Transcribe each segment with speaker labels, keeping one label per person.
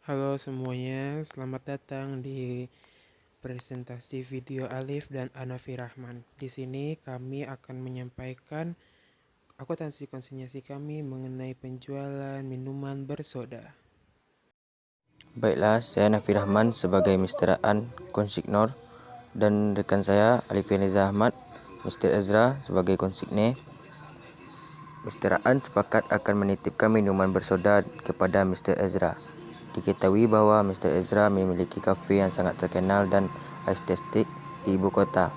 Speaker 1: Halo semuanya, selamat datang di presentasi video Alif dan Anafi Rahman. Di sini kami akan menyampaikan akuntansi konsinyasi kami mengenai penjualan minuman bersoda.
Speaker 2: Baiklah, saya Nafi Rahman sebagai Mr. An konsignor dan rekan saya Alif Reza Ahmad, Mr. Ezra sebagai konsigne. Mr. An sepakat akan menitipkan minuman bersoda kepada Mr. Ezra. Diketahui bahwa Mr. Ezra memiliki kafe yang sangat terkenal dan estetik di ibu kota.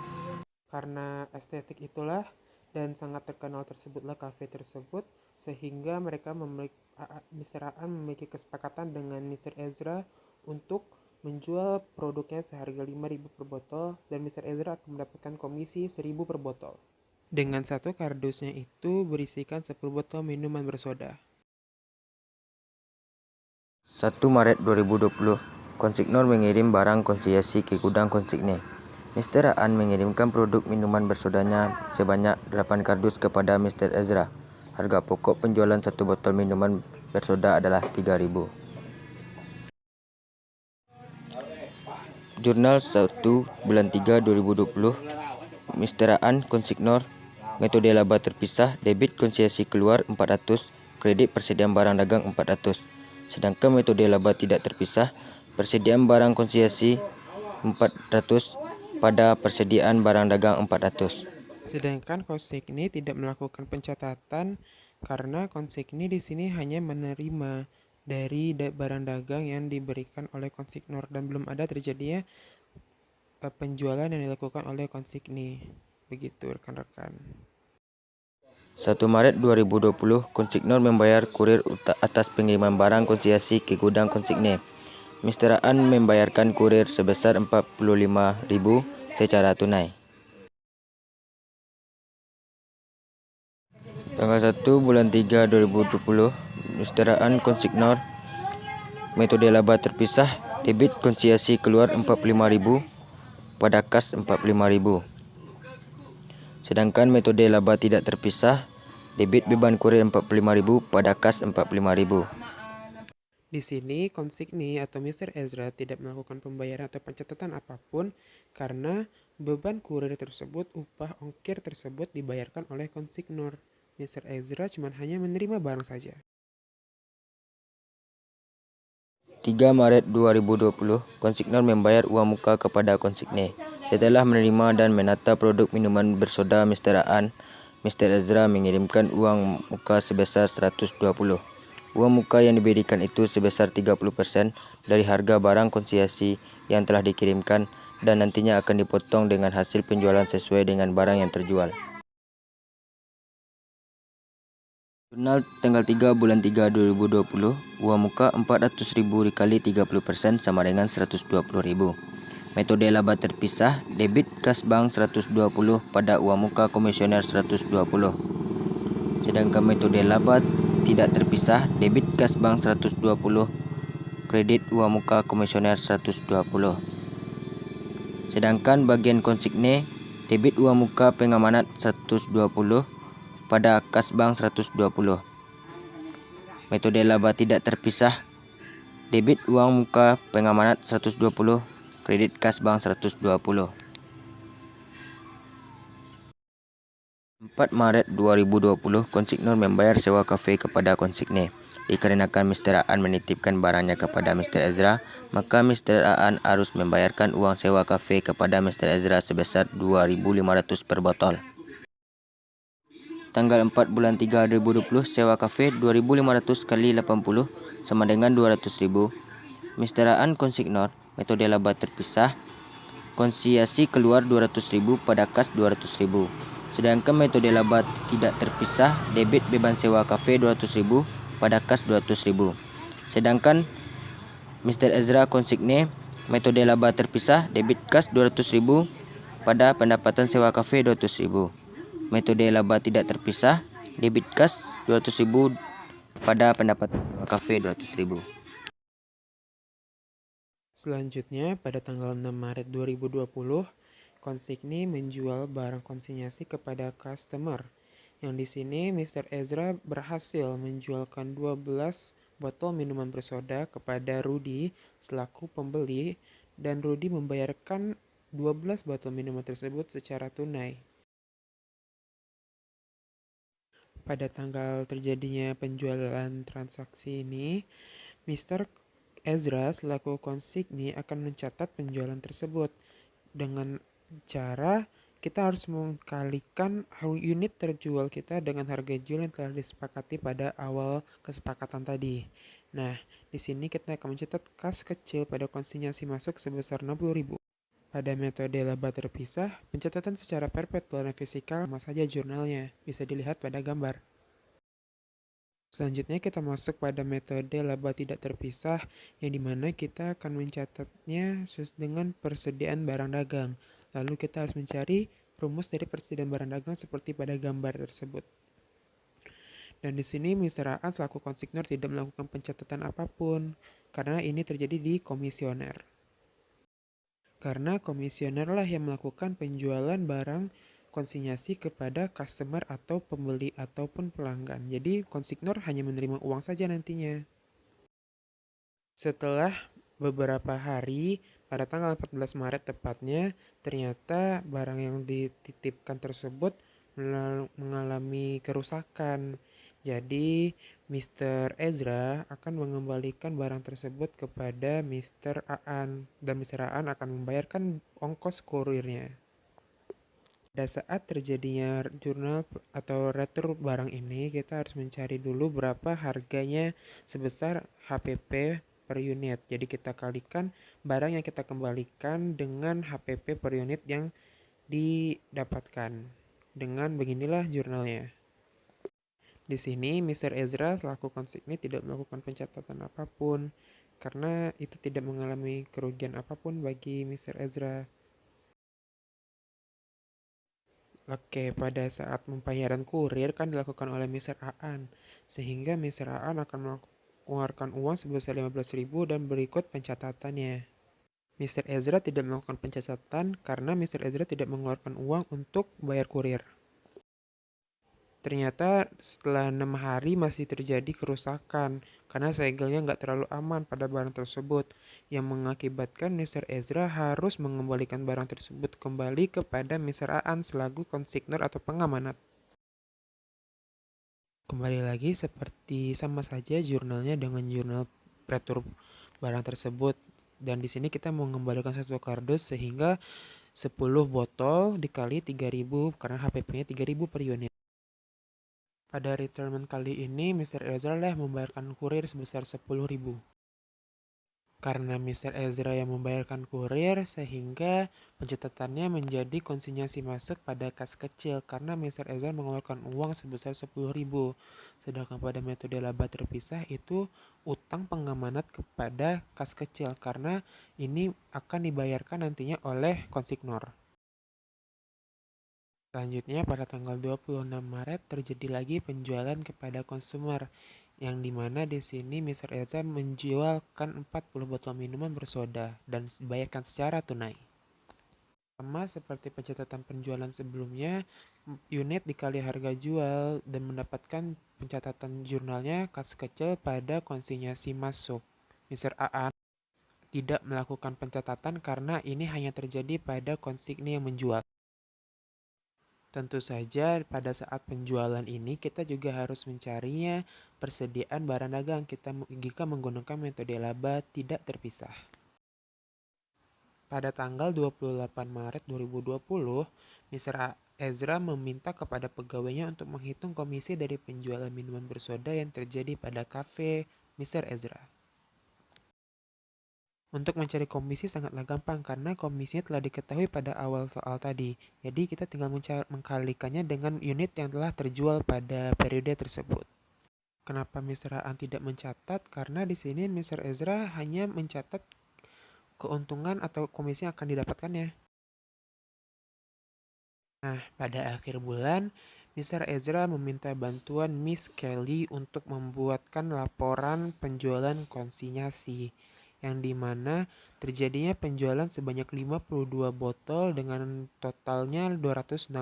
Speaker 1: Karena estetik itulah dan sangat terkenal tersebutlah kafe tersebut, sehingga Mr. Aan memiliki kesepakatan dengan Mr. Ezra untuk menjual produknya seharga 5.000 per botol dan Mr. Ezra akan mendapatkan komisi 1.000 per botol. Dengan satu kardusnya itu berisikan 10 botol minuman bersoda.
Speaker 2: 1 Maret 2020, konsignor mengirim barang konsinyasi ke gudang konsigne. Mr. An mengirimkan produk minuman bersodanya sebanyak 8 kardus kepada Mr. Ezra. Harga pokok penjualan 1 botol minuman bersoda adalah 3.000. Jurnal 1 bulan 3 2020, Mr. An konsignor, metode laba terpisah, debit konsinyasi keluar 400, kredit persediaan barang dagang 400. Sedangkan metode laba tidak terpisah, persediaan barang konsinyasi 400 pada persediaan barang dagang 400.
Speaker 1: Sedangkan konsigne tidak melakukan pencatatan karena konsigne di sini hanya menerima dari barang dagang yang diberikan oleh konsignor dan belum ada terjadinya penjualan yang dilakukan oleh konsigne. Begitu rekan-rekan.
Speaker 2: 1 Maret 2020, konsignor membayar kurir atas pengiriman barang konsinyasi ke gudang konsigne. Mr. An membayarkan kurir sebesar 45.000 secara tunai. Tanggal 1 bulan 3 2020, Mr. An konsignor, metode laba terpisah, debit konsinyasi keluar 45.000 pada kas 45.000. Sedangkan metode laba tidak terpisah, debit beban kurir 45.000 pada kas 45.000.
Speaker 1: Di sini konsigne atau Mr. Ezra tidak melakukan pembayaran atau pencatatan apapun karena beban kurir tersebut, upah ongkir tersebut dibayarkan oleh konsignor. Mr. Ezra cuma hanya menerima barang saja.
Speaker 2: 3 Maret 2020, konsignor membayar uang muka kepada konsigne. Setelah menerima dan menata produk minuman bersoda Mr. An, Mr. Ezra mengirimkan uang muka sebesar 120. Uang muka yang diberikan itu sebesar 30% dari harga barang konsinyasi yang telah dikirimkan dan nantinya akan dipotong dengan hasil penjualan sesuai dengan barang yang terjual. Jurnal tanggal 3 bulan 3 2020, uang muka 400.000 dikali 30% sama dengan 120.000. Metode laba terpisah, debit kas bank 120 pada uang muka komisioner 120. Sedangkan metode laba tidak terpisah, debit kas bank 120, kredit uang muka komisioner 120. Sedangkan bagian konsigne, debit uang muka pengamanat 120 pada kas bank 120. Metode laba tidak terpisah, debit uang muka pengamanat 120, kredit kas bank 120. 4 Maret 2020, konsignor membayar sewa kafe kepada konsigne. Dikarenakan Mr. Aan menitipkan barangnya kepada Mr. Ezra, maka Mr. Aan harus membayarkan uang sewa kafe kepada Mr. Ezra sebesar 2.500 per botol. Tanggal 4 bulan 3 2020, sewa kafe 2.500 kali 80 sama dengan 200.000. Mr. Aan konsignor, metode laba terpisah, konsinyasi keluar 200.000 pada kas 200.000. Sedangkan metode laba tidak terpisah, debit beban sewa kafe 200.000 pada kas 200.000. Sedangkan Mr. Ezra konsigne, metode laba terpisah, debit kas 200.000 pada pendapatan sewa kafe 200.000. Metode laba tidak terpisah, debit kas 200.000 pada pendapatan sewa kafe 200.000.
Speaker 1: Selanjutnya, pada tanggal 6 Maret 2020, konsigne menjual barang konsinyasi kepada customer. Yang di sini Mr. Ezra berhasil menjualkan 12 botol minuman bersoda kepada Rudy selaku pembeli dan Rudy membayarkan 12 botol minuman tersebut secara tunai. Pada tanggal terjadinya penjualan transaksi ini, Mr. Ezra selaku konsigni akan mencatat penjualan tersebut dengan cara kita harus mengkalikan unit terjual kita dengan harga jual yang telah disepakati pada awal kesepakatan tadi. Nah, di sini kita akan mencatat kas kecil pada konsinyasi masuk sebesar 60.000. Pada metode laba terpisah, pencatatan secara perpetual dan fisikal sama saja jurnalnya, bisa dilihat pada gambar. Selanjutnya kita masuk pada metode laba tidak terpisah, yang dimana kita akan mencatatnya dengan persediaan barang dagang. Lalu kita harus mencari rumus dari persediaan barang dagang seperti pada gambar tersebut. Dan di sini Mr. Aan selaku konsignor tidak melakukan pencatatan apapun, karena ini terjadi di komisioner. Karena komisionerlah yang melakukan penjualan barang konsinyasi kepada customer atau pembeli ataupun pelanggan. Jadi konsignor hanya menerima uang saja nantinya. Setelah beberapa hari, pada tanggal 14 Maret tepatnya, ternyata barang yang dititipkan tersebut mengalami kerusakan. Jadi, Mr. Ezra akan mengembalikan barang tersebut kepada Mr. Aan, dan Mr. Aan akan membayarkan ongkos kurirnya. Pada saat terjadinya jurnal atau retur barang ini, kita harus mencari dulu berapa harganya sebesar HPP per unit. Jadi kita kalikan barang yang kita kembalikan dengan HPP per unit yang didapatkan. Dengan beginilah jurnalnya. Di sini Mr. Ezra selaku konsignee tidak melakukan pencatatan apapun karena itu tidak mengalami kerugian apapun bagi Mr. Ezra. Oke, pada saat pembayaran kurir kan dilakukan oleh Mr. Aan, sehingga Mr. Aan akan mengeluarkan uang sebesar 15.000 dan berikut pencatatannya. Mr. Ezra tidak melakukan pencatatan karena Mr. Ezra tidak mengeluarkan uang untuk bayar kurir. Ternyata setelah 6 hari masih terjadi kerusakan karena segelnya nggak terlalu aman pada barang tersebut yang mengakibatkan Mr. Ezra harus mengembalikan barang tersebut kembali kepada Mr. Aan selaku konsignor atau pengamanat. Kembali lagi seperti sama saja jurnalnya dengan jurnal retur barang tersebut, dan di sini kita mengembalikan satu kardus sehingga 10 botol dikali 3.000 karena HPP-nya 3.000 per unit. Pada retirement kali ini, Mr. Ezra lah membayarkan kurir sebesar 10.000. Karena Mr. Ezra yang membayarkan kurir, sehingga pencatatannya menjadi konsinyasi masuk pada kas kecil karena Mr. Ezra mengeluarkan uang sebesar 10.000. Sedangkan pada metode laba terpisah itu utang pengamanat kepada kas kecil karena ini akan dibayarkan nantinya oleh konsignor. Selanjutnya pada tanggal 26 Maret terjadi lagi penjualan kepada konsumer yang dimana di sini Mr. Ezra menjualkan 40 botol minuman bersoda dan dibayarkan secara tunai. Sama seperti pencatatan penjualan sebelumnya, unit dikali harga jual dan mendapatkan pencatatan jurnalnya kas kecil pada konsinyasi masuk. Mr. Aan tidak melakukan pencatatan karena ini hanya terjadi pada konsignee yang menjual. Tentu saja pada saat penjualan ini kita juga harus mencarinya persediaan barang dagang kita jika menggunakan metode laba tidak terpisah. Pada tanggal 28 Maret 2020, Mr. Ezra meminta kepada pegawainya untuk menghitung komisi dari penjualan minuman bersoda yang terjadi pada kafe Mr. Ezra. Untuk mencari komisi sangatlah gampang karena komisinya telah diketahui pada awal soal tadi. Jadi kita tinggal mengkalikannya dengan unit yang telah terjual pada periode tersebut. Kenapa Mr. Aan tidak mencatat? Karena di sini Mr. Ezra hanya mencatat keuntungan atau komisi yang akan didapatkannya. Nah, pada akhir bulan, Mr. Ezra meminta bantuan Miss Kelly untuk membuatkan laporan penjualan konsinyasi yang dimana terjadinya penjualan sebanyak 52 botol dengan totalnya 260.000,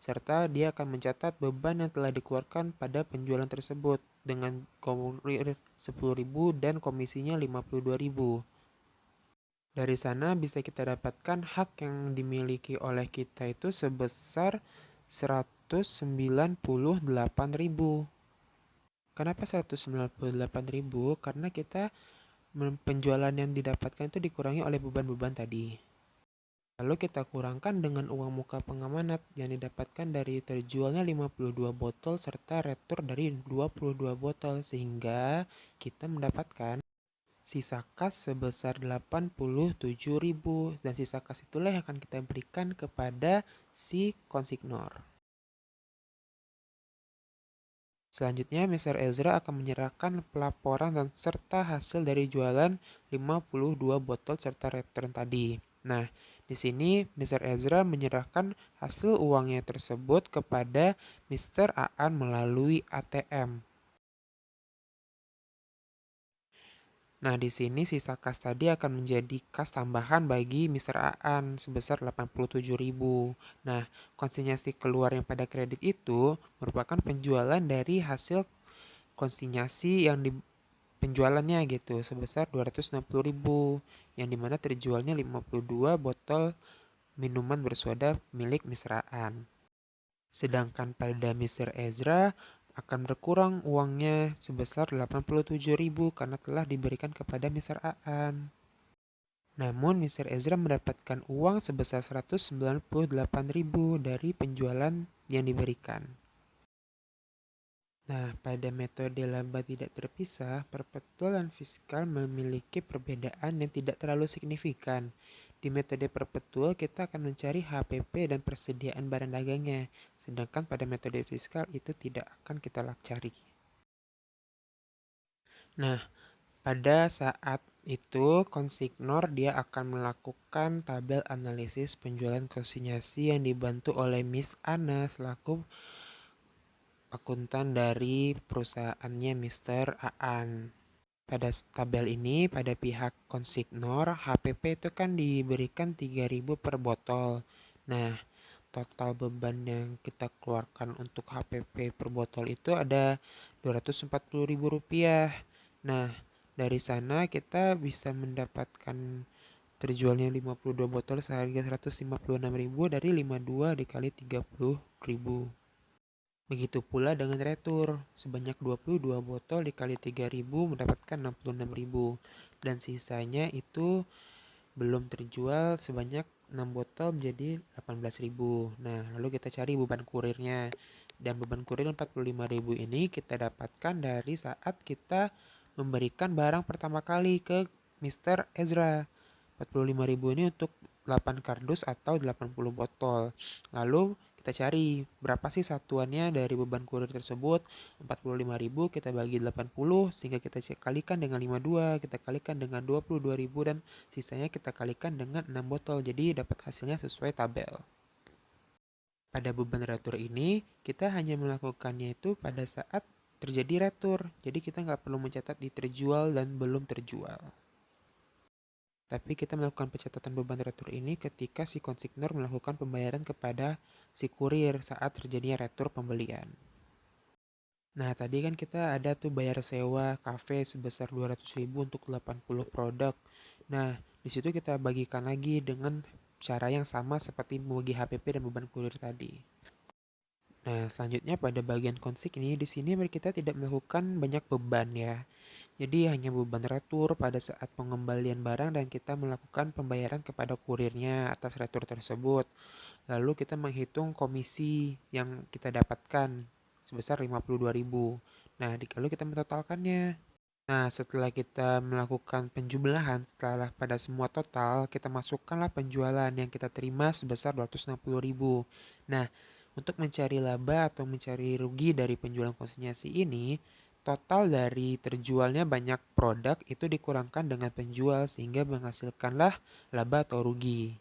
Speaker 1: serta dia akan mencatat beban yang telah dikeluarkan pada penjualan tersebut. dengan kurir 10.000 dan komisinya 52.000. Dari sana bisa kita dapatkan hak yang dimiliki oleh kita itu sebesar 198.000. Kenapa 198.000? Karena kita penjualan yang didapatkan itu dikurangi oleh beban-beban tadi. Lalu kita kurangkan dengan uang muka pengamanat yang didapatkan dari terjualnya 52 botol serta retur dari 22 botol, sehingga kita mendapatkan sisa kas sebesar 87.000, dan sisa kas itulah yang akan kita berikan kepada si konsignor. Selanjutnya, Mr. Ezra akan menyerahkan pelaporan dan serta hasil dari jualan 52 botol serta return tadi. Nah, di sini Mr. Ezra menyerahkan hasil uangnya tersebut kepada Mr. Aan melalui ATM. Nah, di sini sisa kas tadi akan menjadi kas tambahan bagi Mr. Aan sebesar 87.000. Nah, konsinyasi keluar yang pada kredit itu merupakan penjualan dari hasil konsinyasi yang di penjualannya gitu sebesar 260.000, yang dimana terjualnya 52 botol minuman bersoda milik Mr. Aan. Sedangkan pada Mr. Ezra akan berkurang uangnya sebesar 87.000 karena telah diberikan kepada Mr. Aan. Namun Mr. Ezra mendapatkan uang sebesar 198.000 dari penjualan yang diberikan. Nah, pada metode laba tidak terpisah, perpetual dan fiskal memiliki perbedaan yang tidak terlalu signifikan. Di metode perpetual, kita akan mencari HPP dan persediaan barang dagangnya, sedangkan pada metode fiskal itu tidak akan kita cari. Nah, pada saat itu, konsignor dia akan melakukan tabel analisis penjualan konsinyasi yang dibantu oleh Miss Ana selaku akuntan dari perusahaannya Mr. Aan. Pada tabel ini, pada pihak konsignor, HPP itu kan diberikan 3.000 per botol. Nah, total beban yang kita keluarkan untuk HPP per botol itu ada Rp240.000. Nah, dari sana kita bisa mendapatkan terjualnya 52 botol seharga 156.000 dari 52 dikali 30.000. Begitu pula dengan retur, sebanyak 22 botol dikali 3.000 mendapatkan 66.000, dan sisanya itu belum terjual sebanyak 6 botol menjadi 18.000. Nah, lalu kita cari beban kurirnya. Dan beban kurir 45.000 ini kita dapatkan dari saat kita memberikan barang pertama kali ke Mr. Ezra. 45.000 ini untuk 8 kardus atau 80 botol. Lalu kita cari berapa sih satuannya dari beban kurir tersebut. 45.000 kita bagi 80 sehingga kita kalikan dengan 52, kita kalikan dengan 22.000, dan sisanya kita kalikan dengan 6 botol. Jadi dapat hasilnya sesuai tabel. Pada beban retur ini kita hanya melakukannya itu pada saat terjadi retur. Jadi kita nggak perlu mencatat di terjual dan belum terjual. Tapi kita melakukan pencatatan beban retur ini ketika si konsignor melakukan pembayaran kepada si kurir saat terjadinya retur pembelian. Nah, tadi kan kita ada tuh bayar sewa kafe sebesar 200.000 untuk 80 produk. Nah, di situ kita bagikan lagi dengan cara yang sama seperti membagi HPP dan beban kurir tadi. Nah, selanjutnya pada bagian konsig ini, di sini kita tidak melakukan banyak beban ya. Jadi hanya beban retur pada saat pengembalian barang dan kita melakukan pembayaran kepada kurirnya atas retur tersebut. Lalu kita menghitung komisi yang kita dapatkan sebesar 52.000. Nah, lalu kita mentotalkannya. Nah, setelah kita melakukan penjumlahan, setelah pada semua total, kita masukkanlah penjualan yang kita terima sebesar 260.000. Nah, untuk mencari laba atau mencari rugi dari penjualan konsinyasi ini, total dari terjualnya banyak produk itu dikurangkan dengan penjual sehingga menghasilkanlah laba atau rugi.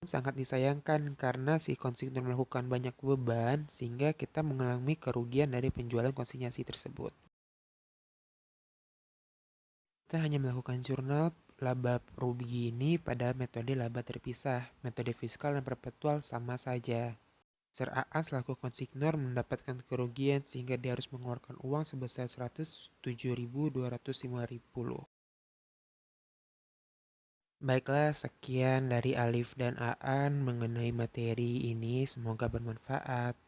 Speaker 1: Sangat disayangkan karena si konsignor melakukan banyak beban sehingga kita mengalami kerugian dari penjualan konsinyasi tersebut. Kita hanya melakukan jurnal laba rugi ini pada metode laba terpisah. Metode fiskal dan perpetual sama saja. Mr. AA selaku konsignor mendapatkan kerugian sehingga dia harus mengeluarkan uang sebesar 107.250. Baiklah, sekian dari Alif dan Aan mengenai materi ini. Semoga bermanfaat.